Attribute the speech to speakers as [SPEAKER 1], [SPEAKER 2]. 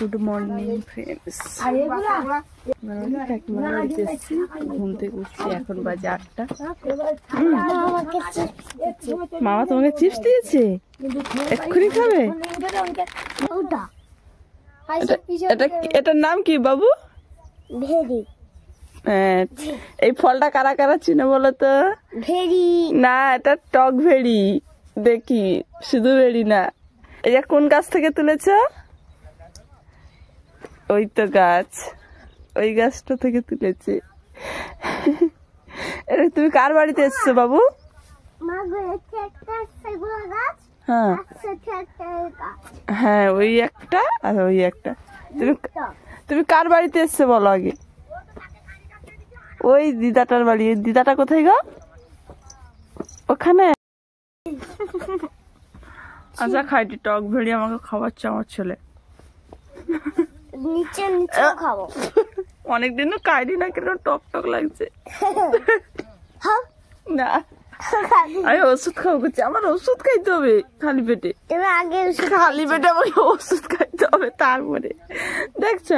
[SPEAKER 1] Good morning friends. ঘুম থেকে উঠছি, এখন বাজে 8টা। মামা তোমাকে চিপস দিয়েছে, এক্ষুনি খাবে? এটার নাম কি বাবু?
[SPEAKER 2] ভেরি।
[SPEAKER 1] এই ফলটা কারা কারা চিনে বলো তো?
[SPEAKER 2] ভেরি
[SPEAKER 1] না, এটা টক ভেরি। দেখি, শুধু ভেরি না। এটা কোন গাছ থেকে তুলেছ? ওই তো গাছ, ওই গাছটা থেকে তুলেছে। তুমি কার বাড়িতে এসছো বাবু? হ্যাঁ হ্যাঁ, ওই একটা আর ওই একটা। তুমি কার বাড়িতে এসছো বলো আগে? ওই দিদাটার বাড়ি। দিদাটা কোথায় গো? ওখানে। আচ্ছা, খাইটি টক ভেড়ি আমাকে খাওয়াচ্ছে আমার ছেলে।
[SPEAKER 2] নিচে খাবো।
[SPEAKER 1] অনেকদিন খাইনি না, কেন টক টক লাগছে। না, আমি ওষুধ খাবো করছি। আমার ওষুধ খাইতে হবে খালি পেটে।
[SPEAKER 2] আগে
[SPEAKER 1] খালি পেটে আমাকে ওষুধ খাইতে হবে, তারপরে দেখছো